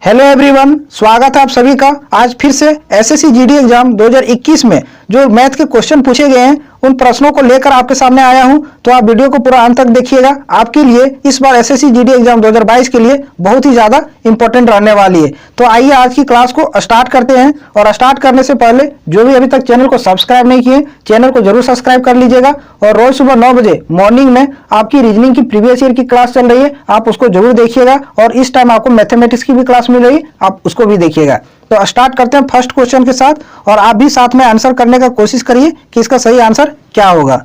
Hello everyone, स्वागत है आप सभी का। आज फिर से एसएससी जीडी एग्जाम 2021 में जो मैथ के क्वेश्चन पूछे गए हैं उन प्रश्नों को लेकर आपके सामने आया हूं। तो आप वीडियो को पूरा अंत तक देखिएगा। आपके लिए इस बार एसएससी जीडी एग्जाम 2022 के लिए बहुत ही ज्यादा इंपॉर्टेंट रहने वाली है। तो आइए आज की क्लास को स्टार्ट करते हैं। और स्टार्ट करने से पहले जो भी अभी तक चैनल को सब्सक्राइब नहीं किए, चैनल को जरूर सब्सक्राइब कर लीजिएगा। और रोज सुबह 9 बजे मॉर्निंग में आपकी रीजनिंग की प्रीवियस ईयर की क्लास चल रही है, आप उसको जरूर देखिएगा। और इस टाइम आपको मैथमेटिक्स की भी क्लास मिल रही है, आप उसको भी देखिएगा। तो स्टार्ट करते हैं फर्स्ट क्वेश्चन के साथ। और आप भी साथ में आंसर करने का कोशिश करिए कि इसका सही आंसर क्या होगा।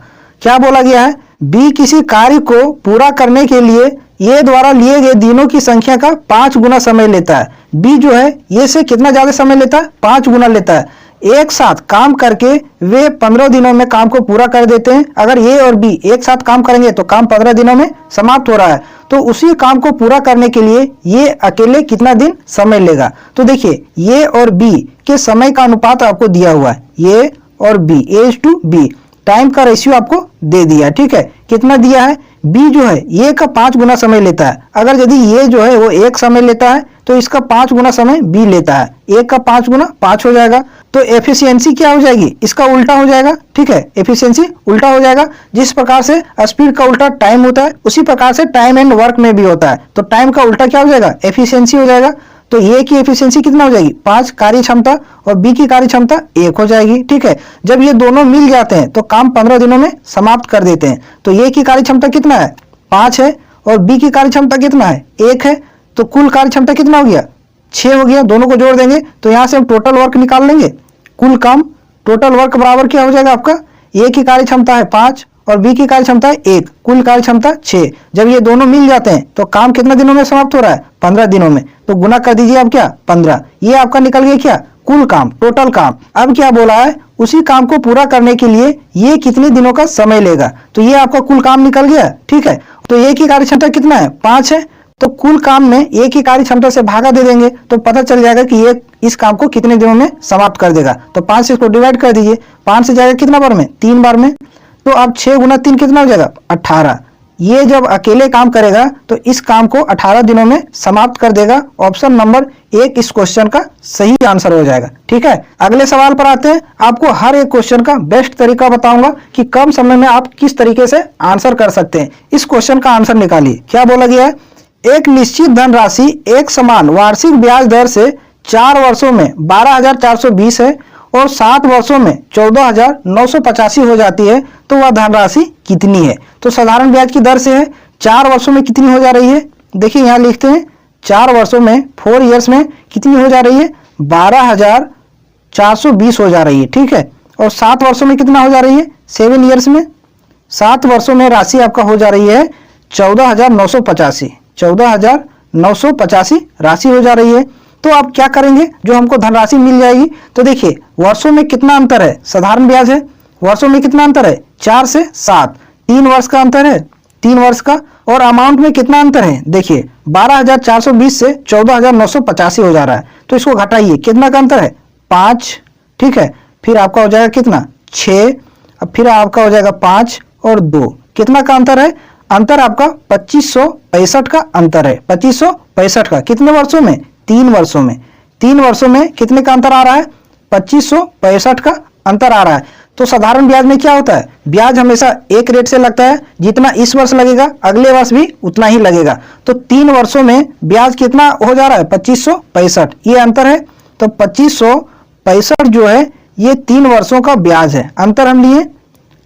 क्या बोला गया है? बी किसी कार्य को पूरा करने के लिए ए द्वारा लिए गए दिनों की संख्या का 5 गुना समय लेता है। बी जो है ए से कितना ज्यादा समय लेता है? 5 गुना लेता है। एक साथ काम करके वे 15 दिनों में काम को पूरा कर देते हैं। अगर ए और बी एक साथ काम करेंगे तो काम 15 दिनों में समाप्त हो रहा है। तो उसी काम को पूरा करने के लिए ये अकेले कितना दिन समय लेगा? तो देखिए ए और बी के समय का अनुपात आपको दिया हुआ है, ए और बी, A:B, टाइम का रेशियो आपको दे दिया। ठीक है, कितना दिया है? बी जो है ए का 5 गुना समय लेता है। अगर यदि ए जो है वो 1 समय लेता है तो इसका 5 गुना समय बी लेता है। 1 का 5 गुना 5 हो जाएगा। तो एफिशिएंसी क्या हो जाएगी? इसका उल्टा हो जाएगा। ठीक है, एफिशिएंसी उल्टा हो जाएगा। जिस प्रकार से स्पीड का उल्टा टाइम होता है, उसी प्रकार से टाइम एंड वर्क में भी होता है। तो टाइम का उल्टा क्या हो जाएगा? एफिशिएंसी हो जाएगा। तो ए की एफिशिएंसी कितना हो जाएगी? 5 कार्य क्षमता, और बी की कार्य क्षमता 1 हो जाएगी। ठीक है, जब ये दोनों मिल जाते हैं तो काम 15 दिनों में समाप्त कर देते हैं। तो ए की कार्य क्षमता कितना है? 5 है। और बी की कार्य क्षमता कितना है? 1 है। तो कुल कार्य क्षमता कितना हो गया? 6 हो गया। दोनों को जोड़ देंगे तो यहां से हम टोटल वर्क निकाल लेंगे। कुल काम, टोटल वर्क बराबर क्या हो जाएगा आपका? ए की कार्य क्षमता है 5 और बी की कार्य क्षमता है 1, कुल कार्य क्षमता 6। जब ये दोनों मिल जाते हैं तो काम कितना दिनों में समाप्त हो रहा है? 15 दिनों में। तो गुना कर दीजिए आप क्या? 15। ये आपका निकल गया क्या? कुल काम, टोटल काम। अब क्या बोला है? उसी काम को पूरा करने के लिए ये कितने दिनों का समय लेगा? तो ये आपका कुल काम निकल गया। ठीक है, तो ए की कार्य क्षमता कितना है? 5 है। तो कुल काम में ए की कार्य क्षमता से भागा दे देंगे तो पता चल जाएगा कि ये इस काम को कितने दिनों में समाप्त कर देगा। तो 5 से इसको डिवाइड कर दीजिए। 5 से जाएगा कितना बार में? 3 बार में। तो अब 6 गुना 3 कितना हो जाएगा? 18। ये जब अकेले काम करेगा तो इस काम को 18 दिनों में समाप्त कर देगा। ऑप्शन नंबर 1 इस क्वेश्चन का सही आंसर हो जाएगा। ठीक है, अगले सवाल पर आते हैं। आपको हर एक क्वेश्चन का बेस्ट तरीका बताऊंगा कि कम समय में आप किस तरीके से आंसर कर सकते हैं। इस क्वेश्चन का आंसर निकालिए। क्या बोला गया है? एक निश्चित धनराशि एक समान वार्षिक ब्याज दर से 4 वर्षों में 12,420 है और 7 वर्षों में 14,985 हो जाती है, तो वह धनराशि कितनी है? तो साधारण ब्याज की दर से है, 4 वर्षों में कितनी हो जा रही है? देखिए यहां लिखते हैं 4 वर्षों में, 4 ईयर्स में कितनी हो जा रही है? 12,420 हो जा रही है। ठीक है, और 7 वर्षों में कितना हो जा रही है? 7 ईयर्स में, 7 वर्षों में राशि आपका हो जा रही है 14,985। 14,985 राशि हो जा रही है। तो आप क्या करेंगे? जो हमको धनराशि मिल जाएगी, तो देखिए वर्षों में कितना अंतर है? साधारण ब्याज है, वर्षों में कितना अंतर है? 4 से 7, 3 वर्ष का अंतर है, 3 वर्ष का। और अमाउंट में कितना अंतर है? देखिए 12,420 से 14,985 हो जा रहा है। तो इसको घटाइए, कितना का अंतर है? 5। ठीक है, फिर आपका हो जाएगा कितना? 6। अब फिर आपका हो जाएगा 5 और 2, कितना का अंतर है? अंतर आपका 2565 का अंतर है। 2565 का कितने वर्षों में? 3 वर्षों में। 3 वर्षों में कितने का अंतर आ रहा है? 2565 का अंतर आ रहा है। तो साधारण ब्याज में क्या होता है? ब्याज हमेशा एक रेट से लगता है। जितना इस वर्ष लगेगा अगले वर्ष भी उतना ही लगेगा। तो 3 वर्षों में ब्याज कितना हो जा रहा है? 2565, ये अंतर है। तो 2565 जो है ये 3 वर्षों का ब्याज है, अंतर हम लिए।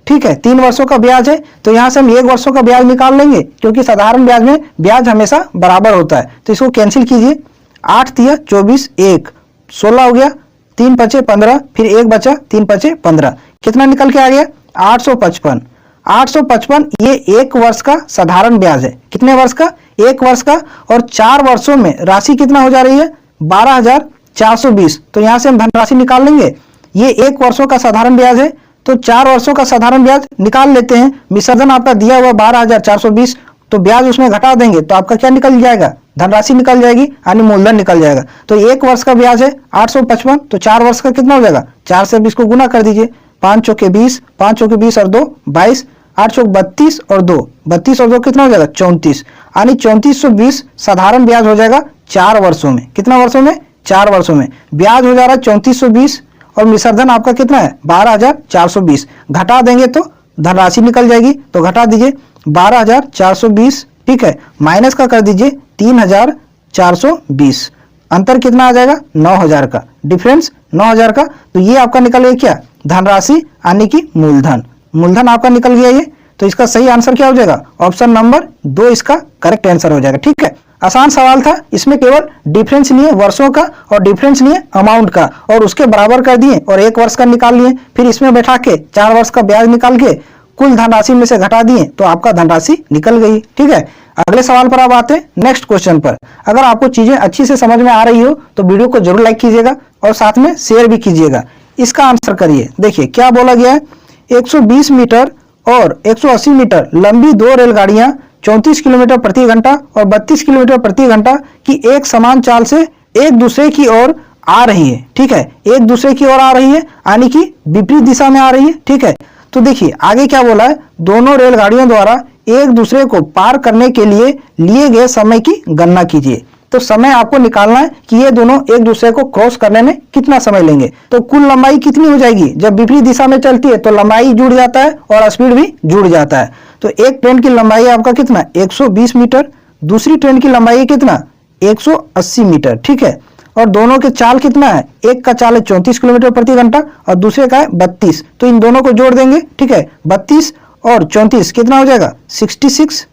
ठीक है, 3 वर्षों का ब्याज है। तो यहां से हम 1 वर्षों का ब्याज निकाल लेंगे, क्योंकि साधारण ब्याज में ब्याज हमेशा बराबर होता है। तो इसको कैंसिल कीजिए। 8 तिया 24, 1 16 हो गया, 3 पचे 15, फिर 1 बचा, 3 पचे 15, कितना निकल के आ गया? 855। 855 ये 1 वर्ष का साधारण ब्याज है। कितने वर्ष का? 1 वर्ष का। और 4 वर्षों में राशि कितना हो जा रही है? 12,420। तो यहां से हम धनराशि निकाल लेंगे। ये 1 वर्षों का साधारण ब्याज है, तो 4 वर्षों का साधारण ब्याज निकाल लेते हैं। विसर्जन आपका दिया हुआ 12,420, तो ब्याज उसमें घटा देंगे तो आपका क्या निकल जाएगा? धनराशि निकल जाएगी, यानी मूलधन निकल जाएगा। तो 1 वर्ष का ब्याज है 855, तो 4 वर्ष का कितना हो जाएगा? 4 से 20 को गुना कर दीजिए। 5 चौके 20, 5 चौके 20 और 2 22, 8 चौक 32 और 2 कितना हो जाएगा? 34, यानी 3420 साधारण ब्याज हो जाएगा 4 वर्षों में। कितना वर्षों में? 4 वर्षों में। ब्याज हो जा रहा है 3420 और मिश्रधन आपका कितना है? 12420। घटा देंगे तो धनराशि निकल जाएगी, तो घटा दीजिए 12420, ठीक है, माइनस का कर दीजिए 3420। अंतर कितना आ जाएगा? 9000 का डिफरेंस, 9000 का। तो ये आपका निकल गया क्या? धनराशि यानी कि मूलधन। मूलधन आपका निकल गया ये। तो इसका सही आंसर क्या हो जाएगा? ऑप्शन नंबर 2 इसका करेक्ट आंसर हो जाएगा। ठीक है, आसान सवाल था, इसमें केवल डिफरेंस लिए वर्षों का और डिफरेंस लिए अमाउंट का, और उसके बराबर कर दिए और 1 वर्ष का निकाल लिए, फिर इसमें बैठा के 4 वर्ष का ब्याज निकाल के कुल धनराशि में से घटा दिए तो आपका धनराशि निकल गई। ठीक है, अगले सवाल पर आप आते हैं नेक्स्ट क्वेश्चन पर। अगर आपको चीजें अच्छी से समझ में आ रही हो तो वीडियो को जरूर लाइक कीजिएगा और साथ में शेयर भी कीजिएगा। इसका आंसर करिए। देखिए क्या बोला गया है, 120 मीटर और 180 मीटर लंबी 2 रेलगाड़ियां 34 किलोमीटर प्रति घंटा और 32 किलोमीटर प्रति घंटा की एक समान चाल से एक दूसरे की ओर आ रही है। ठीक है, एक दूसरे की ओर आ रही है यानी कि विपरीत दिशा में आ रही है। ठीक है, तो देखिए आगे क्या बोला है, दोनों रेलगाड़ियों द्वारा एक दूसरे को पार करने के लिए गए समय की गणना कीजिए। तो समय आपको निकालना है कि ये दोनों एक दूसरे को क्रॉस करने में कितना समय लेंगे। तो कुल लंबाई कितनी हो जाएगी? जब विपरीत दिशा में चलती है तो लंबाई जुड़ जाता है और स्पीड भी जुड़ जाता है। तो एक ट्रेन की लंबाई आपका कितना? 120 मीटर। दूसरी ट्रेन की लंबाई कितना? 180 मीटर। ठीक है, और दोनों के चाल कितना है? एक का चाल है 34 किलोमीटर प्रति घंटा और दूसरे का है 32। तो इन दोनों को जोड़ देंगे। ठीक है, 32 और 34 कितना हो जाएगा? 66।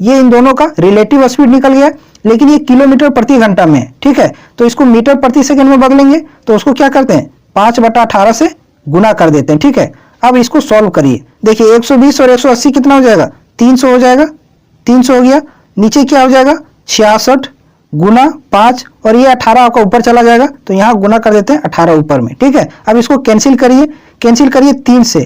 ये इन दोनों का रिलेटिव स्पीड निकल गया, लेकिन ये किलोमीटर प्रति घंटा में है। ठीक है, तो इसको मीटर प्रति सेकंड में बदलेंगे तो उसको क्या करते हैं? 5/18 से गुना कर देते हैं। ठीक है, अब इसको सॉल्व करिए। देखिए 120 और 180 कितना हो जाएगा? 300 हो जाएगा। 300 हो गया। नीचे क्या हो जाएगा? 66 गुना 5 और ये 18 आपका ऊपर चला जाएगा, तो यहाँ गुना कर देते हैं 18 ऊपर में। ठीक है, अब इसको कैंसिल करिए। कैंसिल करिए 3 से,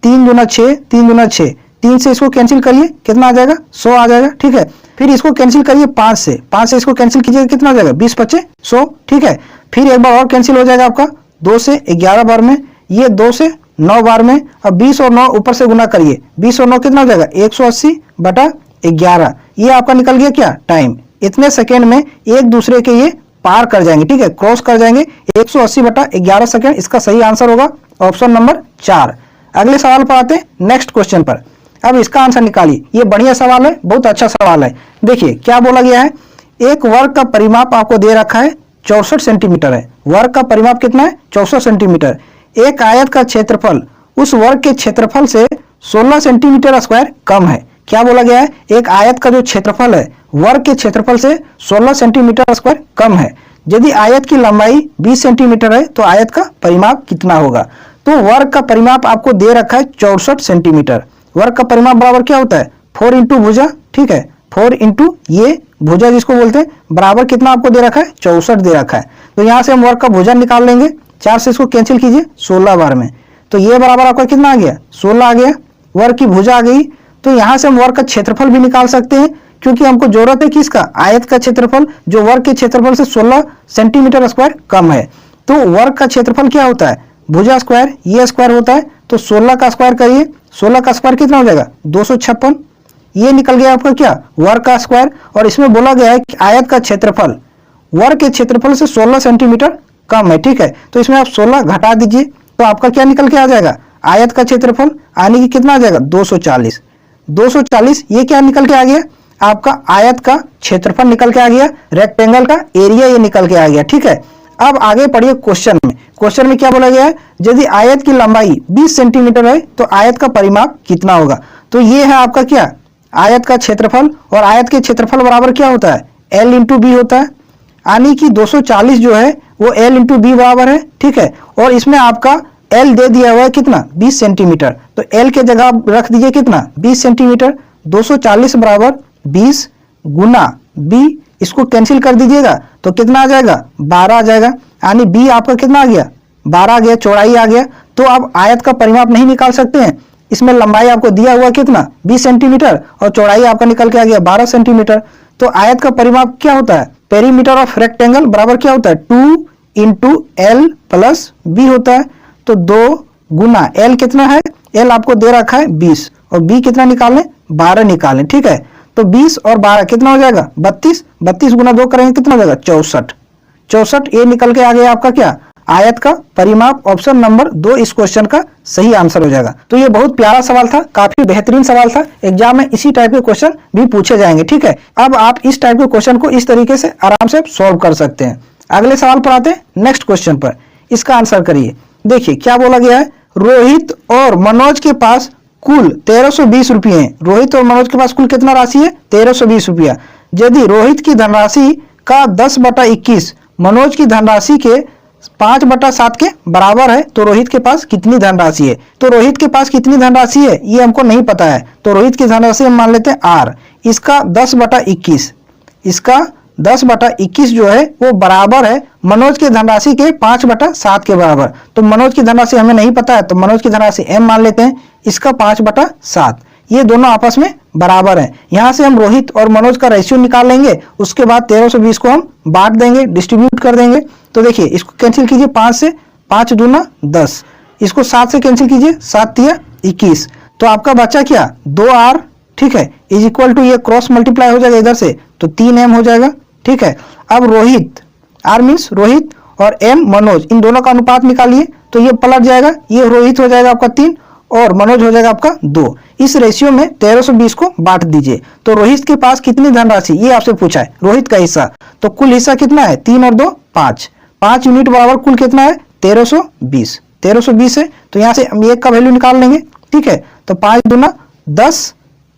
3 दूना 6, 3 दूना 6, 3 से इसको कैंसिल करिए, कितना आ जाएगा? 100 आ जाएगा। ठीक है, फिर इसको कैंसिल करिए 5 से, 5 से इसको कैंसिल कीजिएगा, कितना आ जाएगा? 20 × 5 = 100। ठीक है, फिर एक बार और कैंसिल हो जाएगा आपका 2 से 11 बार में, ये 2 से 9 बार में। अब 20 और 9 ऊपर से गुना करिए, 20 और 9 कितना हो जाएगा? 180/11। ये आपका निकल गया क्या? टाइम। इतने सेकेंड में एक दूसरे के ये पार कर जाएंगे। ठीक है, क्रॉस कर जाएंगे। 180/11 सेकेंड इसका सही आंसर होगा ऑप्शन नंबर 4। अगले सवाल पर आते हैं नेक्स्ट क्वेश्चन पर। अब इसका आंसर निकालिए। ये बढ़िया सवाल है, बहुत अच्छा सवाल है। देखिए क्या बोला गया है, एक वर्ग का परिमाप आपको दे रखा है 64 सेंटीमीटर है। वर्ग का परिमाप कितना है? 64 सेंटीमीटर। एक आयत का क्षेत्रफल उस वर्ग के क्षेत्रफल से 16 सेंटीमीटर स्क्वायर कम है। क्या बोला गया है, एक आयत का जो क्षेत्रफल है वर्ग के क्षेत्रफल से 16 सेंटीमीटर स्क्वायर कम है। यदि आयत की लंबाई 20 सेंटीमीटर है तो आयत का परिमाप कितना होगा? तो वर्ग का परिमाप आपको दे रखा है 64 सेंटीमीटर। वर्ग का परिमाप बराबर क्या होता है? 4 इंटू भुजा। ठीक है, 4 इंटू ये भुजा जिसको बोलते हैं, बराबर कितना आपको दे रखा है? 64 दे रखा है। तो यहाँ से हम वर्ग का भुजा निकाल लेंगे, 4 से इसको कैंसिल कीजिए 16 बार में, तो ये बराबर आपका कितना आ गया? 16 आ गया। वर्ग की भुजा आ गई। तो यहाँ से हम वर्ग का क्षेत्रफल भी निकाल सकते हैं, क्योंकि हमको जरूरत है किसका? आयत का क्षेत्रफल जो वर्ग के क्षेत्रफल से 16 सेंटीमीटर स्क्वायर कम है। तो वर्ग का क्षेत्रफल क्या होता है? भुजा स्क्वायर, ये स्क्वायर होता है। तो 16 का स्क्वायर करिए, 16 का स्क्वायर कितना हो जाएगा? 256। ये निकल गया आपका क्या? वर्ग का स्क्वायर। और इसमें बोला गया है कि आयत का क्षेत्रफल वर्ग के क्षेत्रफल से 16 सेंटीमीटर कम है। ठीक है, तो इसमें आप 16 घटा दीजिए तो आपका क्या निकल के आ जाएगा? आयत का क्षेत्रफल आने की कितना आ जाएगा? 240। 240 ये क्या निकल के आ गया? आपका आयत का क्षेत्रफल निकल के आ गया, रेक्टेंगल का एरिया ये निकल के आ गया। ठीक है, अब आगे पढ़िए क्वेश्चन में। क्वेश्चन में क्या बोला गया है, यदि आयत की लंबाई 20 सेंटीमीटर है तो आयत का परिमाप कितना होगा? तो ये है आपका क्या? आयत का क्षेत्रफल, और आयत के क्षेत्रफल बराबर क्या होता है? L इंटू बी होता है, यानी कि 240 जो है वो L इंटू बी बराबर है। ठीक है, और इसमें आपका L दे दिया हुआ है कितना? 20 सेंटीमीटर। तो L के जगह रख दीजिए कितना? 20 सेंटीमीटर। 240 बराबर 20 गुना b, इसको कैंसिल कर दीजिएगा तो कितना आ जाएगा? 12 आ जाएगा। यानी b आपका कितना आ गया? 12 आ गया, चौड़ाई आ गया। तो अब आयत का परिमाप नहीं निकाल सकते हैं, इसमें लंबाई आपको दिया हुआ कितना? 20 सेंटीमीटर और चौड़ाई आपका निकल के आ गया 12 सेंटीमीटर। तो आयत का परिमाप क्या होता है? पेरीमीटर ऑफ रेक्टेंगल बराबर क्या होता है? 2 इंटू एल प्लस बी होता है। तो 2 गुना एल कितना है? एल आपको दे रखा है 20 और बी कितना निकालें? 12 निकालें। ठीक है, तो 20 और 12 कितना हो जाएगा 32, 32 गुना 2 करेंगे कितना हो जाएगा 64, 64 ये निकल के आ गया आपका क्या आयत का परिमाप। ऑप्शन नंबर 2 इस क्वेश्चन का सही आंसर हो जाएगा। तो ये बहुत प्यारा सवाल था, काफी बेहतरीन सवाल था। एग्जाम में इसी टाइप के क्वेश्चन भी पूछे जाएंगे, ठीक है। अब आप इस टाइप के क्वेश्चन को इस तरीके से आराम से सॉल्व कर सकते हैं। अगले सवाल पर आते हैं नेक्स्ट क्वेश्चन पर, इसका आंसर करिए। देखिए क्या बोला गया है, रोहित और मनोज के पास कुल 1320 रुपये हैं। रोहित और मनोज के पास कुल कितना राशि है 1320 रुपया। यदि रोहित की धनराशि का 10/21 मनोज की धनराशि के 5/7 के बराबर है तो रोहित के पास कितनी धनराशि है। तो रोहित के पास कितनी धनराशि है ये हमको नहीं पता है, तो रोहित की धनराशि हम मान लेते हैं आर। इसका 10/21, इसका 10/21 जो है वो बराबर है मनोज की धनराशि के 5/7 के बराबर। तो मनोज की धनराशि हमें नहीं पता है तो मनोज की धनराशि m मान लेते हैं, इसका 5/7। ये दोनों आपस में बराबर हैं। यहाँ से हम रोहित और मनोज का रेशियो निकाल लेंगे, उसके बाद 1320 को हम बांट देंगे, डिस्ट्रीब्यूट कर देंगे। तो देखिए इसको कैंसिल कीजिए 5 से, 5 दूना 10, इसको 7 से कैंसिल कीजिए, 7 तिया 21। तो आपका बचा क्या 2r, ठीक है, इज इक्वल टू ये क्रॉस मल्टीप्लाई हो जाएगा इधर से तो 3m हो जाएगा, ठीक है। अब रोहित, r मीन्स रोहित और m मनोज, इन दोनों का अनुपात निकालिए तो ये पलट जाएगा, ये रोहित हो जाएगा आपका 3 और मनोज हो जाएगा आपका 2। इस रेशियो में 1320 को बांट दीजिए। तो रोहित के पास कितनी धनराशि ये आपसे पूछा है, रोहित का हिस्सा। तो कुल हिस्सा कितना है 3 और 2 5, 5 यूनिट बराबर कुल कितना है 1320, 1320 है तो यहाँ से हम 1 का वैल्यू निकाल लेंगे, ठीक है। तो 5 दूना 10,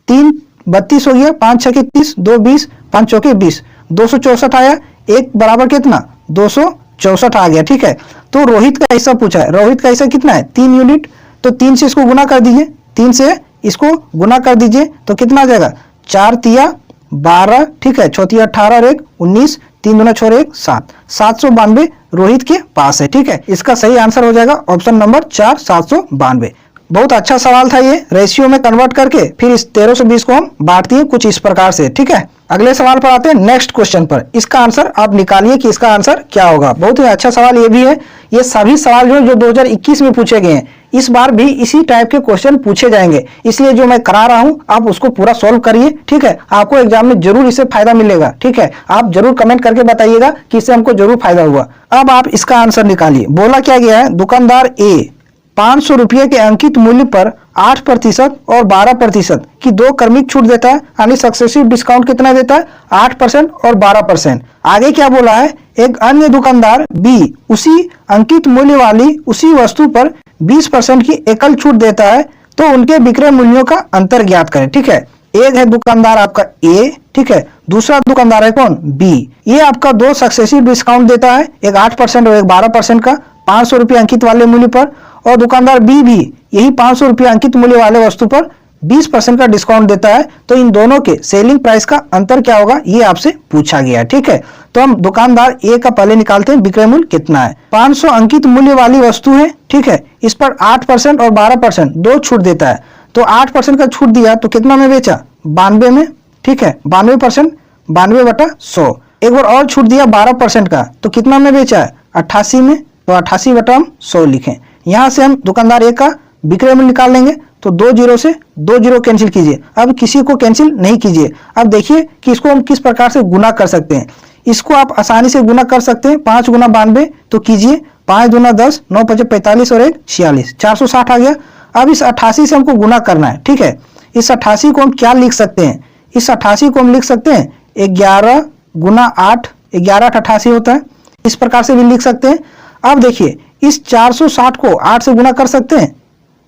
3 32 हो गया, 5 6 30, 2 20, 5 चौके 20, 264 आया, 1 बराबर कितना 264 आ गया, ठीक है। तो रोहित का हिस्सा पूछा है, रोहित का हिस्सा कितना है 3 यूनिट। तो 3 से इसको गुना कर दीजिए, 3 से इसको गुना कर दीजिए तो कितना आ जाएगा 4 तिया 12, ठीक है, 4 तिया 18 और 1 19, 3 दूना 6 1 7, 792 रोहित के पास है, ठीक है। इसका सही आंसर हो जाएगा ऑप्शन नंबर 4 792। बहुत अच्छा सवाल था ये, रेशियो में कन्वर्ट करके फिर इस 1320 को हम बांट दिए कुछ इस प्रकार से, ठीक है। अगले सवाल पर आते हैं नेक्स्ट क्वेश्चन पर। इसका आंसर आप निकालिए कि इसका आंसर क्या होगा। बहुत ही अच्छा सवाल ये भी है। ये सभी सवाल जो 2021 में पूछे गए हैं इस बार भी इसी टाइप के क्वेश्चन पूछे जाएंगे, इसलिए जो मैं करा रहा हूं आप उसको पूरा सॉल्व करिए, ठीक है। आपको एग्जाम में जरूर इससे फायदा मिलेगा, ठीक है। आप जरूर कमेंट करके बताइएगा कि इससे हमको जरूर फायदा हुआ। अब आप इसका आंसर निकालिए। बोला क्या गया है, दुकानदार ए 500 रुपये के अंकित मूल्य पर 8% और 12% की 2 क्रमिक छूट देता है, यानी सक्सेसिव डिस्काउंट कितना देता है 8% और 12%। आगे क्या बोला है, एक अन्य दुकानदार बी उसी अंकित मूल्य वाली उसी वस्तु पर 20% की एकल छूट देता है, तो उनके विक्रय मूल्यों का अंतर ज्ञात करें, ठीक है। एक है दुकानदार आपका ए, ठीक है, दूसरा दुकानदार है कौन बी। ये आपका 2 सक्सेसिव डिस्काउंट देता है, एक 8% और एक 12% का 500 रुपये अंकित वाले मूल्य पर, और दुकानदार बी भी यही 500 रुपये अंकित मूल्य वाले वस्तु पर 20% का डिस्काउंट देता है। तो इन दोनों के सेलिंग प्राइस का अंतर क्या होगा ये आपसे पूछा गया है, ठीक है। तो हम दुकानदार ए का पहले निकालते हैं, विक्रय मूल्य कितना है। 500 अंकित मूल्य वाली वस्तु है, ठीक है, इस पर 8% और 12% दो छूट देता है। तो 8% का छूट दिया तो कितना में बेचा 92 में, ठीक है, 92%, 92/100। एक बार और छूट दिया 12% का तो कितना में बेचा है 88 में, तो 88/100 लिखें। यहाँ से हम दुकानदार ए का विक्रय मूल्य निकाल लेंगे तो 2 जीरो से 2 जीरो कैंसिल कीजिए, अब किसी को कैंसिल नहीं कीजिए। अब देखिए कि इसको हम किस प्रकार से गुना कर सकते हैं। इसको आप आसानी से गुना कर सकते हैं, 5 गुना 92 तो कीजिए, 5 दूना 10, 9 5 45 और 1 46, 460 आ गया। अब इस 88 से हमको गुना करना है, ठीक है। इस 88 को हम क्या लिख सकते हैं, इस 88 को हम लिख सकते हैं 11 गुना 8, 11 8 88 होता है, इस प्रकार से भी लिख सकते हैं। अब देखिए इस 460 को 8 से गुना कर सकते हैं,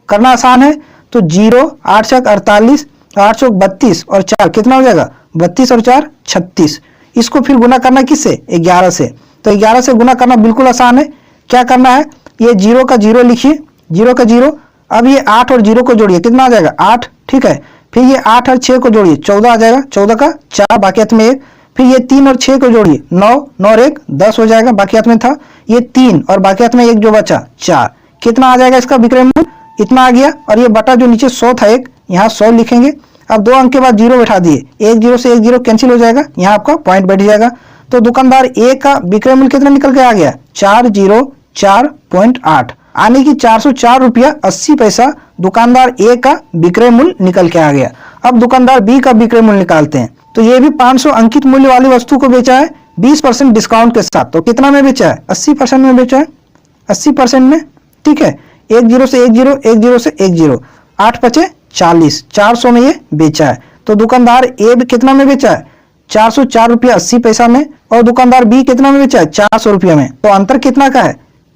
करना आसान है। तो 0 8 छक 48, 8 चौक 32 और 4 कितना हो जाएगा 32 और 4 36। इसको फिर गुना करना किससे 11 से, तो 11 से गुना करना बिल्कुल आसान है। क्या करना है, ये 0 का 0 लिखिए, 0 का 0। अब ये 8 और 0 को जोड़िए, कितना आ जाएगा 8, ठीक है। फिर ये 8 और 6 को जोड़िए 14 आ जाएगा, 14 का 4 बाकियात में 1। फिर ये 3 और 6 को जोड़िए 9, 9 और 1 10 हो जाएगा, बाकियात में था ये 3 और बाकियात में 1 जो बचा 4, कितना आ जाएगा इसका विक्रय मूल्य इतना आ गया। और ये बटा जो नीचे 100 था एक, यहाँ 100 लिखेंगे। अब 2 अंक के बाद 0 बैठा दिए, 1 0 से 1 0 कैंसिल हो जाएगा, यहाँ आपका पॉइंट बैठ जाएगा। तो दुकानदार ए का विक्रय मूल्य कितना निकल के आ गया 4048। यानी कि 404 रुपया 80 पैसा दुकानदार ए का विक्रय मूल्य निकल के आ गया। अब दुकानदार बी का विक्रय मूल्य निकालते हैं। तो ये भी 500 अंकित मूल्य वाली वस्तु को बेचा है 20% डिस्काउंट के साथ। तो कितना में बेचा है? 80% में बेचा है, 80% में, ठीक है। 10 से 10 से 10, 8 पचे 40, 400 में ये बेचा है। तो दुकानदार ए भी कितना में बेचा है? 404 रुपया 80 पैसा में। और दुकानदार बी कितना में बेचा है? 400 रुपया में। तो अंतर कितना का है?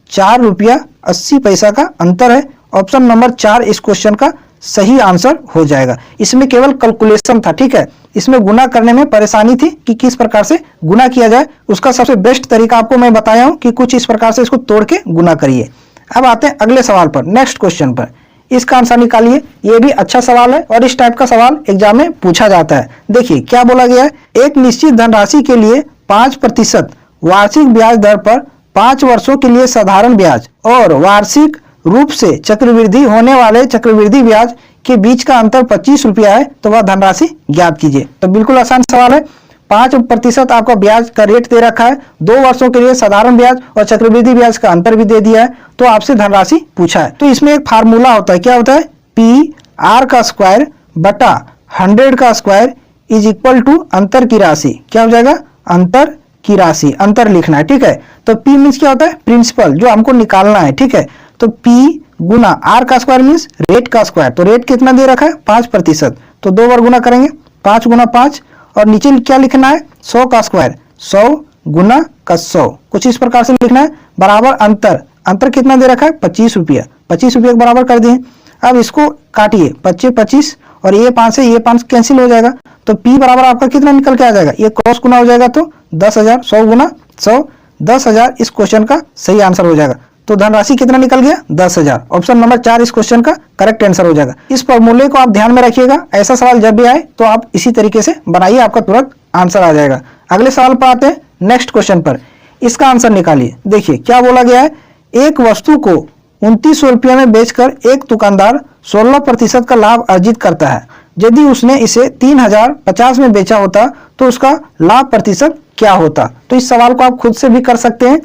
4 रुपया 80 पैसा का अंतर है। ऑप्शन नंबर 4 इस क्वेश्चन का सही आंसर हो जाएगा। इसमें केवल कैलकुलेशन था, ठीक है। इसमें गुना करने में परेशानी थी कि किस प्रकार से गुना किया जाए। उसका सबसे बेस्ट तरीका आपको मैं बताया हूं कि कुछ इस प्रकार से इसको तोड़ के गुना करिए। अब आते हैं अगले सवाल पर, नेक्स्ट क्वेश्चन पर। इसका आंसर निकालिए। ये भी अच्छा सवाल है और इस टाइप का सवाल एग्जाम में पूछा जाता है। देखिए क्या बोला गया है। एक निश्चित धनराशि के लिए 5% वार्षिक ब्याज दर पर 5 वर्षों के लिए साधारण ब्याज और वार्षिक रूप से चक्रवृद्धि होने वाले चक्रवृद्धि ब्याज के बीच का अंतर 25 रुपया है। तो वह धनराशि ज्ञात कीजिए। तो बिल्कुल आसान सवाल है। 5% आपका ब्याज का रेट दे रखा है, 2 वर्षों के लिए साधारण ब्याज और चक्रवृद्धि ब्याज का अंतर भी दे दिया है। तो आपसे धनराशि पूछा है। तो इसमें एक फार्मूला होता है। क्या होता है? PR का स्क्वायर बटा 100 का स्क्वायर इज इक्वल टू अंतर की राशि। क्या हो जाएगा? अंतर की राशि, अंतर लिखना है, ठीक है। तो P मीन्स क्या होता है? प्रिंसिपल, जो हमको निकालना है, ठीक है। तो P गुना R का स्क्वायर मीन्स रेट का स्क्वायर। तो रेट कितना दे रखा है? 5%। तो 2 बार गुना करेंगे, 5 गुना 5। और नीचे क्या लिखना है? 100 का स्क्वायर, 100 गुना का 100, कुछ इस प्रकार से लिखना है। बराबर अंतर, अंतर कितना दे रखा है? 25 रुपया। 25 रुपये के बराबर कर दिए। अब इसको काटिए, 25 25 और ये 5 से ये 5 कैंसिल हो जाएगा। तो P बराबर आपका कितना निकल के आ जाएगा? ये क्रॉस गुना हो जाएगा तो 10,000, 100 गुना 100, 10,000 इस क्वेश्चन का सही आंसर हो जाएगा। तो धनराशि कितना निकल गया? 10,000। ऑप्शन नंबर 4 इस क्वेश्चन का करेक्ट आंसर हो जाएगा। इस फॉर्मूले को आप ध्यान में रखिएगा। ऐसा सवाल जब भी आए तो आप इसी तरीके से बनाइए, आपका तुरंत आंसर आ जाएगा। अगले सवाल पर आते हैं, नेक्स्ट क्वेश्चन पर। इसका आंसर निकालिए। देखिए क्या बोला गया है। एक वस्तु को 2900 रुपये में बेचकर एक दुकानदार 16% का लाभ अर्जित करता है। यदि उसने इसे 3050 में बेचा होता तो उसका लाभ प्रतिशत क्या होता? तो इस सवाल को आप खुद से भी कर सकते हैं।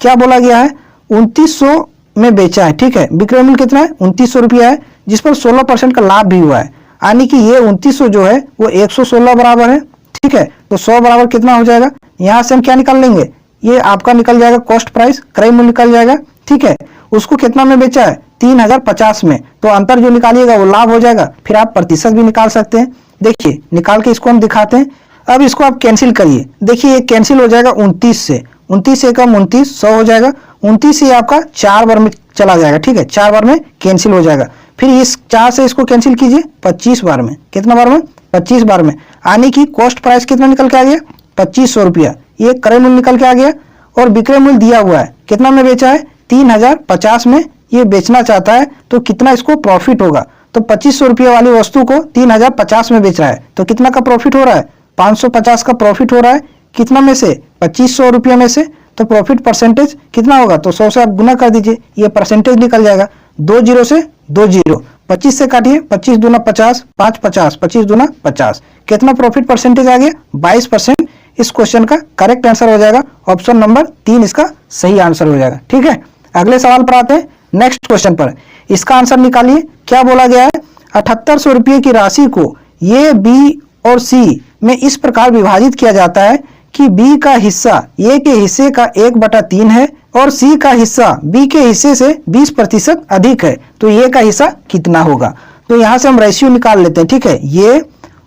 क्या बोला गया है? 2900 में बेचा है, ठीक है। विक्रय मूल्य कितना है? 2900 रुपया है, जिस पर 16% का लाभ भी हुआ है। यानी कि ये 2900 जो है वो 116 बराबर है, ठीक है। तो 100 बराबर कितना हो जाएगा? यहाँ से हम क्या निकाल लेंगे? ये आपका निकल जाएगा कॉस्ट प्राइस, क्रय मूल्य निकल जाएगा, ठीक है। उसको कितना में बेचा है? 3050 में। तो अंतर जो निकालिएगा वो लाभ हो जाएगा। फिर आप प्रतिशत भी निकाल सकते हैं। देखिए निकाल के इसको हम दिखाते हैं। अब इसको आप कैंसिल करिए। देखिए ये कैंसिल हो जाएगा 29 से, 29 से कम 29, 100 हो जाएगा। 29 से आपका 4 बार में चला जाएगा, ठीक है। 4 बार में कैंसिल हो जाएगा। फिर इस 4 से इसको कैंसिल कीजिए 25 बार में। कितना बार में? 25 बार में। यानी कि कॉस्ट प्राइस कितना निकल के आ गया? 2500 रुपया। ये क्रय मूल्य निकल के आ गया और विक्रय मूल्य दिया हुआ है। कितना में बेचा है? 3050 में ये बेचना चाहता है। तो कितना इसको प्रॉफिट होगा? तो 2500 रुपये वाली वस्तु को 3050 में बेच रहा है। तो कितना का प्रॉफिट हो रहा है? 550 का प्रॉफिट हो रहा है। कितना में से? 2500 रुपये में से। तो प्रॉफिट परसेंटेज कितना होगा? तो 100 से आप गुना कर दीजिए, ये परसेंटेज निकल जाएगा। 2 0 से 2 0, 25 से काटिए, 25 दूना 50, 5 50, 25 दूना 50। कितना प्रॉफिट परसेंटेज आ गया? 22%। इस क्वेश्चन का करेक्ट आंसर हो जाएगा। ऑप्शन नंबर 3 इसका सही आंसर हो जाएगा, ठीक है। अगले सवाल पर आते हैं, नेक्स्ट क्वेश्चन पर। इसका आंसर निकालिए। क्या बोला गया है? 7800 रुपये की राशि को ए, बी और सी में इस प्रकार विभाजित किया जाता है कि बी का हिस्सा ए के हिस्से का 1/3 है और सी का हिस्सा बी के हिस्से से 20% अधिक है। तो ए का हिस्सा कितना होगा? तो यहाँ से हम रेशियो निकाल लेते हैं, ठीक है। ए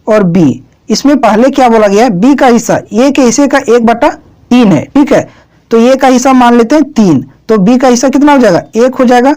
और बी, इसमें पहले क्या बोला गया है? बी का हिस्सा ए के हिस्से का 1/3 है, ठीक है। तो ए का हिस्सा मान लेते हैं 3। तो बी का हिस्सा कितना हो जाएगा? 1 हो जाएगा,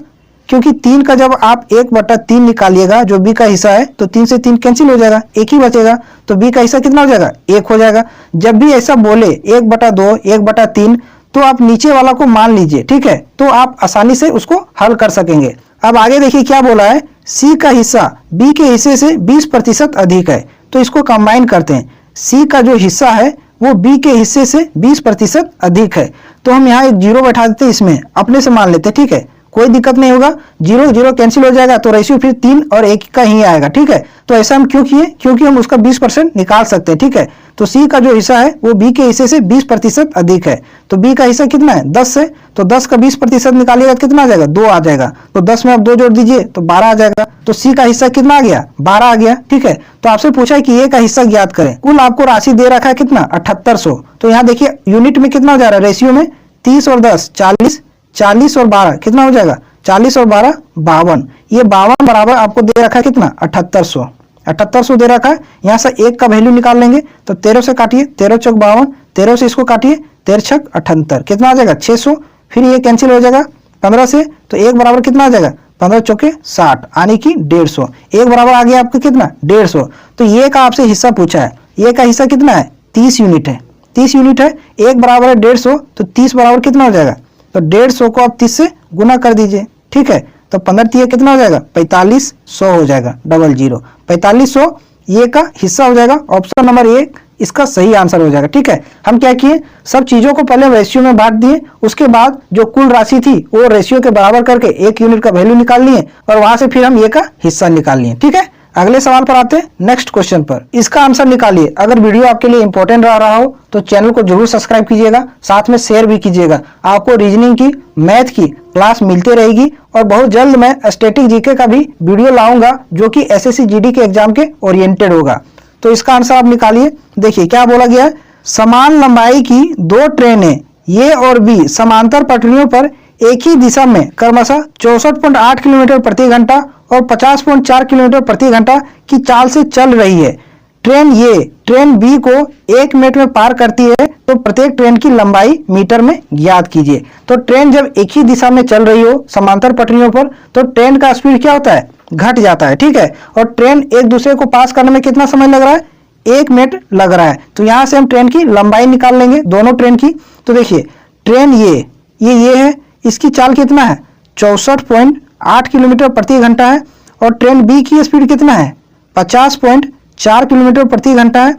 क्योंकि 3 का जब आप 1/3 निकालिएगा जो बी का हिस्सा है तो 3 से 3 कैंसिल हो जाएगा, 1 ही बचेगा। तो बी का हिस्सा कितना हो जाएगा? 1 हो जाएगा। जब भी ऐसा बोले 1/2, 1/3, तो आप नीचे वाला को मान लीजिए, ठीक है। तो आप आसानी से उसको हल कर सकेंगे। अब आगे देखिए क्या बोला है। सी का हिस्सा बी के हिस्से से 20% अधिक है। तो इसको कंबाइन करते हैं। सी का जो हिस्सा है वो बी के हिस्से से 20% अधिक है। तो हम यहाँ एक 0 बैठा देते हैं, इसमें अपने से मान लेते हैं, ठीक है। कोई दिक्कत नहीं होगा, 0 0 कैंसिल हो जाएगा तो रेशियो फिर 3 और 1 का ही आएगा। ठीक है, तो ऐसा हम क्यों किए, क्योंकि हम उसका 20% निकाल सकते हैं। ठीक है, तो सी का जो हिस्सा है वो बी के हिस्से से 20% अधिक है। तो बी का हिस्सा कितना है 10 है, तो 10 का 20% निकालिएगा कितना आ जाएगा 2 आ जाएगा। तो 10 में आप 2 जोड़ दीजिए तो 12 आ जाएगा। तो सी का हिस्सा कितना आ गया 12 आ गया। ठीक है, तो आपसे पूछा है कि ए का हिस्सा ज्ञात करें। कुल आपको राशि दे रखा है कितना 7800। तो यहाँ देखिए यूनिट में कितना हो जा रहा है, रेशियो में 30 और 10 40, 40 और 12 कितना हो जाएगा 40 और 12 52। ये 52 बराबर आपको दे रखा है कितना 7800। 7800 दे रखा है। यहाँ से 1 का वैल्यू निकाल लेंगे तो 13 से काटिए, 13 चौक 52, 13 से इसको काटिए, 13 छक 78 कितना आ जाएगा 600। फिर ये कैंसिल हो जाएगा 15 से, तो 1 बराबर कितना आ जाएगा 15 चौके 60 यानी कि 150। 1 बराबर आ गया आपका कितना 150। तो ये का आपसे हिस्सा पूछा है, ये का हिस्सा कितना है 30 यूनिट है, 30 यूनिट है। 1 बराबर है 150, तो 30 बराबर कितना हो जाएगा, तो 150 को आप 30 से गुना कर दीजिए। ठीक है, तो 15 3 कितना हो जाएगा 4500 हो जाएगा, 00 4500 ये का हिस्सा हो जाएगा। ऑप्शन नंबर 1 इसका सही आंसर हो जाएगा। ठीक है, हम क्या किए, सब चीजों को पहले रेशियो में बांट दिए, उसके बाद जो कुल राशि थी वो रेशियो के बराबर करके 1 यूनिट का वैल्यू निकाल लिए और वहां से फिर हम ये का हिस्सा निकाल लिए। ठीक है, अगले सवाल पर आते हैं, नेक्स्ट क्वेश्चन पर। इसका आंसर निकालिए। अगर वीडियो आपके लिए इंपॉर्टेंट रहा हो तो चैनल को जरूर सब्सक्राइब कीजिएगा, साथ में शेयर भी कीजिएगा। आपको रीजनिंग की, मैथ की क्लास मिलती रहेगी और बहुत जल्द मैं स्टैटिक जीके का भी वीडियो लाऊंगा जो कि एसएससी जीडी के एग्जाम के ओरिएंटेड होगा। तो इसका आंसर आप निकालिए। देखिए क्या बोला गया है, समान लंबाई की 2 ट्रेनें ए और बी समांतर पटरियों पर एक ही दिशा में क्रमशः 64.8 किलोमीटर प्रति घंटा और 50.4 किलोमीटर प्रति घंटा की चाल से चल रही है। ट्रेन ए ट्रेन बी को 1 मिनट में पार करती है, तो प्रत्येक ट्रेन की लंबाई मीटर में ज्ञात कीजिए। तो ट्रेन जब एक ही दिशा में चल रही हो समांतर पटरियों पर, तो ट्रेन का स्पीड क्या होता है घट जाता है। ठीक है, और ट्रेन एक दूसरे को पास करने में कितना समय लग रहा है 1 मिनट लग रहा है। तो यहां से हम ट्रेन की लंबाई निकाल लेंगे दोनों ट्रेन की। तो देखिए ट्रेन ये है, इसकी चाल कितना है 64.8 किलोमीटर प्रति घंटा है और ट्रेन बी की स्पीड कितना है 50.4 किलोमीटर प्रति घंटा है।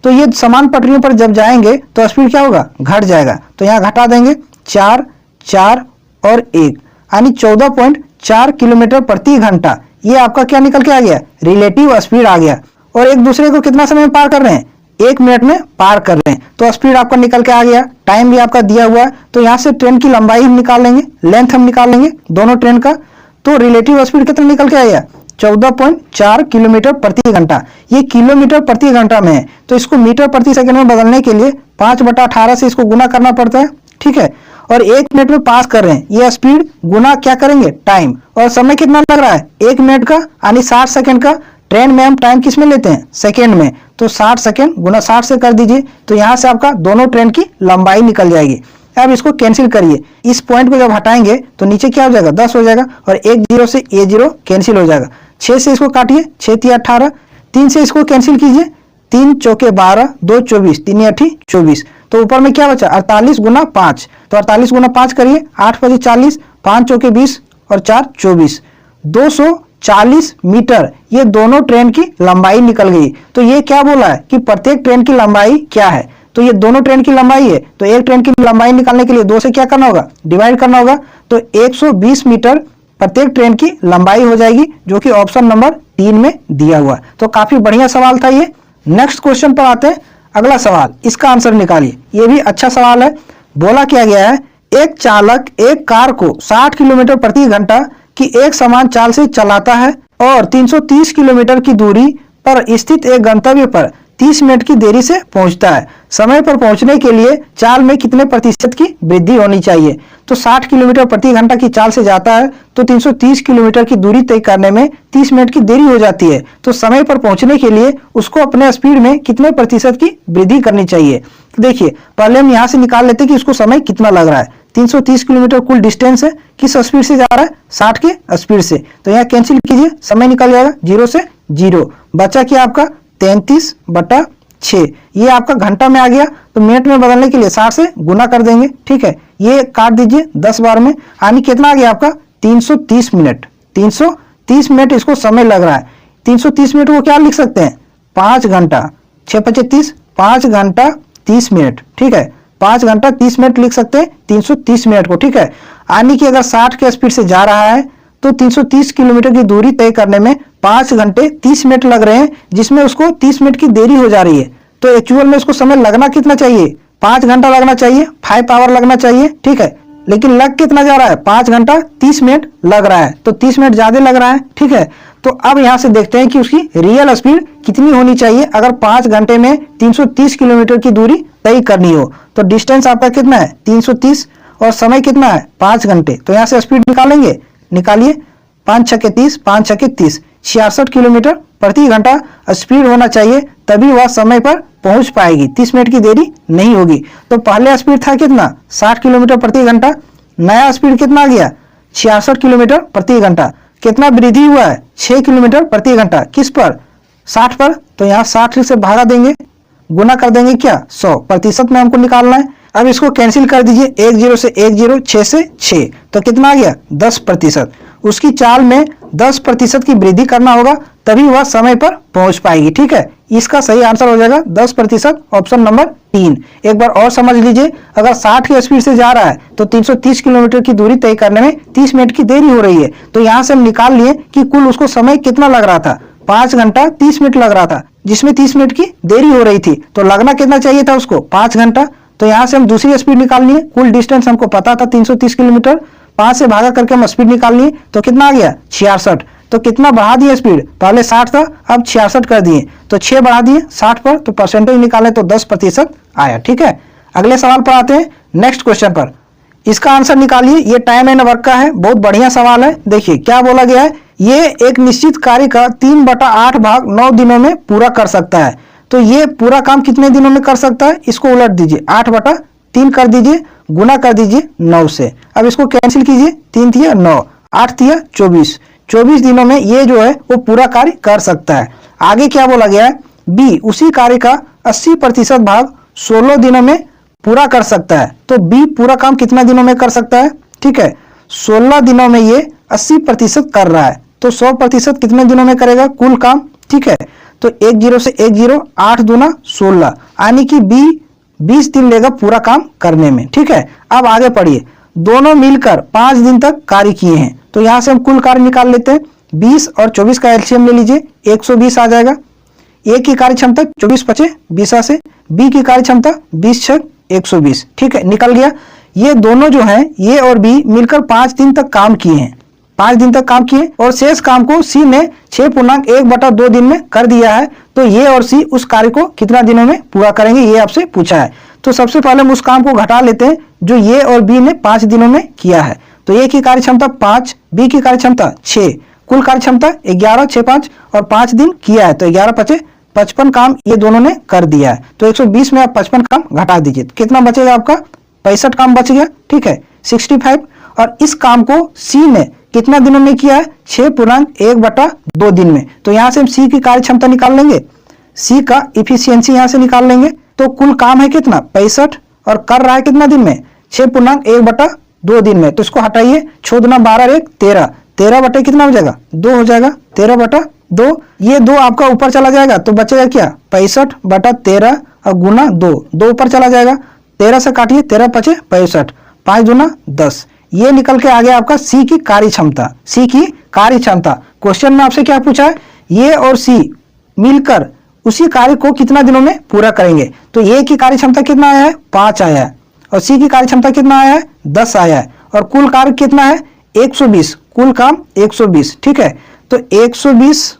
तो ये समान पटरियों पर जब जाएंगे तो स्पीड क्या होगा घट जाएगा। तो यहाँ घटा देंगे 4 4 और 1 यानी 14.4 किलोमीटर प्रति घंटा। ये आपका क्या निकल के आ गया रिलेटिव स्पीड आ गया। और एक दूसरे को कितना समय में पार कर रहे हैं 1 मिनट में पार कर रहे हैं। तो स्पीड आपका निकल के आ गया, टाइम भी आपका दिया हुआ है। तो यहाँ से ट्रेन की लंबाई हम निकाल लेंगे, लेंथ हम निकाल लेंगे दोनों ट्रेन का। तो रिलेटिव स्पीड कितना निकल के आया 14.4 किलोमीटर प्रति घंटा। ये किलोमीटर प्रति घंटा में है, तो इसको मीटर प्रति सेकंड में बदलने के लिए 5/18 से इसको गुना करना पड़ता है। ठीक है, और 1 मिनट में पास कर रहे हैं, ये स्पीड गुना क्या करेंगे टाइम, और समय कितना लग रहा है 1 मिनट का यानी 60 सेकंड का। ट्रेन में हम टाइम किस में लेते हैं सेकंड में, तो 60 सेकंड गुना 60 से कर दीजिए। तो यहाँ से आपका दोनों ट्रेन की लंबाई निकल जाएगी। अब इसको कैंसिल करिए, इस पॉइंट को जब हटाएंगे तो नीचे क्या हो जाएगा 10 हो जाएगा और 1 0 से ए 0 कैंसिल हो जाएगा। 6 से इसको काटिए, 6 3 18, 3 से इसको कैंसिल कीजिए, 3 चौके 12, 2 24, 3 8 24। तो ऊपर में क्या बचा 48 गुना 5, तो 48 गुना 5 करिए, 8 5 40, 5 चौके 20 और 4 24, 240 मीटर ये दोनों ट्रेन की लंबाई निकल गई। तो ये क्या बोला है कि प्रत्येक ट्रेन की लंबाई क्या है, तो ये दोनों ट्रेन की लंबाई है। तो एक ट्रेन की लंबाई निकालने के लिए 2 से क्या करना होगा डिवाइड करना होगा। तो 120 मीटर प्रत्येक ट्रेन की लंबाई हो जाएगी, जो कि ऑप्शन नंबर 3 में दिया हुआ है। तो काफी बढ़िया सवाल था ये। नेक्स्ट क्वेश्चन पर आते हैं, अगला सवाल, इसका आंसर निकालिए। ये भी अच्छा सवाल है। बोला क्या गया है, एक चालक एक कार को 60 किलोमीटर प्रति घंटा की एक समान चाल से चलाता है और 330 किलोमीटर की दूरी पर स्थित एक गंतव्य पर 30 मिनट की देरी से पहुंचता है। समय पर पहुंचने के लिए चाल में कितने प्रतिशत की वृद्धि होनी चाहिए। तो 60 किलोमीटर प्रति घंटा की चाल से जाता है तो 330 किलोमीटर की दूरी तय करने में 30 मिनट की देरी हो जाती है। तो समय पर पहुंचने के लिए उसको अपने स्पीड में कितने प्रतिशत की वृद्धि करनी चाहिए। देखिए पहले हम यहाँ से निकाल लेते हैं कि उसको समय कितना लग रहा है। 330 किलोमीटर कुल डिस्टेंस है, किस स्पीड से जा रहा है 60 के स्पीड से। तो यहाँ कैंसिल कीजिए, समय निकल जाएगा 0 से 0, बचा क्या आपका 33/6। ये आपका घंटा में आ गया। तो मिनट में बदलने के लिए 60 से गुना कर देंगे। ठीक है, ये काट दीजिए 10 बार में, यानी कितना आ गया आपका 330 मिनट। 330 मिनट इसको समय लग रहा है। 330 मिनट को क्या लिख सकते हैं 5 घंटा, 6 25 5 घंटा 30 मिनट। ठीक है, 5 घंटा 30 मिनट लिख सकते हैं 330 मिनट को, ठीक है। यानी कि अगर 60 के स्पीड से जा रहा है तो 330 किलोमीटर की दूरी तय करने में 5 घंटे 30 मिनट लग रहे हैं, जिसमें उसको 30 मिनट की देरी हो जा रही है। तो एक्चुअल में उसको समय लगना कितना चाहिए? 5 घंटा लगना चाहिए, 5 आवर लगना चाहिए, ठीक है। लेकिन लग कितना जा रहा है? 5 घंटा 30 मिनट लग रहा है, तो 30 मिनट ज्यादा लग रहा है, ठीक है। तो अब यहां से देखते हैं कि उसकी रियल स्पीड कितनी होनी चाहिए अगर 5 घंटे में 330 किलोमीटर की दूरी तय करनी हो। तो डिस्टेंस आपका कितना है? 330 और समय कितना है? 5 घंटे। तो यहां से स्पीड निकालेंगे, निकालिए। 5 छक्के 30, 5 छक्के 30, 66 किलोमीटर प्रति घंटा स्पीड होना चाहिए, तभी वह समय पर पहुंच पाएगी, 30 मिनट की देरी नहीं होगी। तो पहले स्पीड था कितना? 60 किलोमीटर प्रति घंटा। नया स्पीड कितना आ गया? 66 किलोमीटर प्रति घंटा। कितना वृद्धि हुआ है? 6 किलोमीटर प्रति घंटा। किस पर? 60 पर। तो यहाँ 60 से भागा देंगे, गुना कर देंगे क्या? 100% में हमको निकालना है। अब इसको कैंसिल कर दीजिए, 1 0 से 1 0, 6 से 6, तो कितना आ गया? 10%। उसकी चाल में 10% की वृद्धि करना होगा, तभी वह समय पर पहुंच पाएगी, ठीक है। इसका सही आंसर हो जाएगा 10%, ऑप्शन नंबर 3। एक बार और समझ लीजिए, अगर 60 की स्पीड से जा रहा है तो 330 किलोमीटर की दूरी तय करने में 30 मिनट की देरी हो रही है। तो यहां से हम निकाल लिए कि कुल उसको समय कितना लग रहा था? 5 घंटा 30 मिनट लग रहा था, जिसमें 30 मिनट की देरी हो रही थी। तो लगना कितना चाहिए था उसको? 5 घंटा। तो यहां से हम दूसरी स्पीड निकालनी है। कुल डिस्टेंस हमको पता था 330 किलोमीटर, 5 से भागा करके हम स्पीड निकालनी है। तो कितना आ गया? 66। तो कितना बढ़ा दिए स्पीड? पहले 60 था, अब 66 कर दिए, तो 6 बढ़ा दिए 60 पर। तो परसेंटेज निकाले तो 10% आया, ठीक है। अगले सवाल पर आते हैं, नेक्स्ट क्वेश्चन पर। इसका आंसर निकालिए। ये टाइम एंड वर्क का है, बहुत बढ़िया सवाल है। देखिए क्या बोला गया है, ये एक निश्चित कार्य का 3/8 भाग 9 दिनों में पूरा कर सकता है। तो ये पूरा काम कितने दिनों में कर सकता है? इसको उलट दीजिए, 8/3 कर दीजिए, गुना कर दीजिए 9 से। अब इसको कैंसिल कीजिए, 3 तिया 9, 8 तिया 24, 24 दिनों में ये जो है वो पूरा कार्य कर सकता है। आगे क्या बोला गया है? बी उसी कार्य का 80% भाग 16 दिनों में पूरा कर सकता है। तो बी पूरा काम कितना दिनों में कर सकता है? ठीक है, 16 दिनों में ये 80% कर रहा है, तो 100% कितने दिनों में करेगा कुल काम? ठीक है, तो 1 0 से 1 0, 8 दूना 16, यानी कि बी 20 दिन लेगा पूरा काम करने में। ठीक है, अब आगे पढ़िए। दोनों मिलकर 5 दिन तक कार्य किए हैं, तो यहां से हम कुल कार्य निकाल लेते हैं। 20 और 24 का एलसीएम ले लीजिए, 120 आ जाएगा। ए की कार्य क्षमता 24 पचे 20 से, बी की कार्य क्षमता 20 6 120। ठीक है, निकल गया। ये दोनों जो हैं, ये और बी मिलकर 5 दिन तक काम किए हैं, 5 दिन तक काम किए और शेष काम को सी ने 6.1/2 दिन में कर दिया है। तो ये और सी उस कार्य को कितना दिनों में पूरा करेंगे, ये आपसे पूछा है। तो सबसे पहले हम उस काम को घटा लेते हैं जो ये और बी ने 5 दिनों में किया है। तो ए की कार्य क्षमता 5, बी की कार्य क्षमता 6, कुल कार्य क्षमता 11 6 5 और 5 दिन किया है, तो 11 पचे 55 काम ये दोनों ने कर दिया है। तो 120 में आप 55 काम घटा दीजिए, तो कितना बचेगा आपका? 65 काम बच गया। ठीक है, 65। और इस काम को सी ने कितना दिनों में किया है? 6.1/2 दिन में। तो यहां से हम सी की कार्य क्षमता निकाल लेंगे, सी का इफिशियंसी यहां से निकाल लेंगे। तो कुल काम है कितना? 65 और कर रहा है कितना दिन में? 6.1/2 दिन में। तो इसको हटाइए, 6 दूना 12 1 13, 13 बटे कितना हो जाएगा? 2 हो जाएगा, 13/2। ये 2 आपका ऊपर चला जाएगा, तो बचेगा क्या? 65/13 और गुना 2, 2 ऊपर चला जाएगा, 13 से काटिए, 13 पचे 65, 5 दूना 10। ये निकल के आ गया आपका सी की कार्य क्षमता। सी की कार्य क्षमता क्वेश्चन में आपसे क्या पूछा है? ये और सी मिलकर उसी कार्य को कितना दिनों में पूरा करेंगे। तो ए की कार्य क्षमता कितना आया है? 5 आया है, और सी की कार्य क्षमता कितना आया है? 10 आया है, और कुल कार्य कितना है? 120, कुल काम 120। ठीक है, तो 120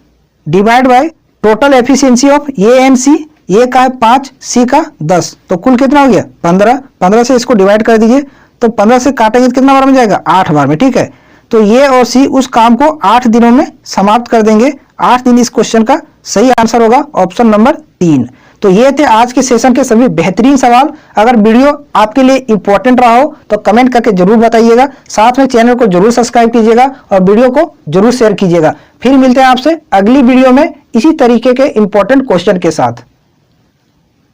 divide by total efficiency of A and C. A का है 5, सी का 10, तो कुल कितना हो गया? 15। 15 से इसको डिवाइड कर दीजिए, तो 15 से काटेंगे तो कितना बार में जाएगा? 8 बार में। ठीक है, तो ये और सी उस काम को 8 दिनों में समाप्त कर देंगे। 8 दिन इस क्वेश्चन का सही आंसर होगा, ऑप्शन नंबर 3। तो ये थे आज के सेशन के सभी बेहतरीन सवाल। अगर वीडियो आपके लिए इंपॉर्टेंट रहा हो तो कमेंट करके जरूर बताइएगा, साथ में चैनल को जरूर सब्सक्राइब कीजिएगा और वीडियो को जरूर शेयर कीजिएगा। फिर मिलते हैं आपसे अगली वीडियो में इसी तरीके के इंपॉर्टेंट क्वेश्चन के साथ।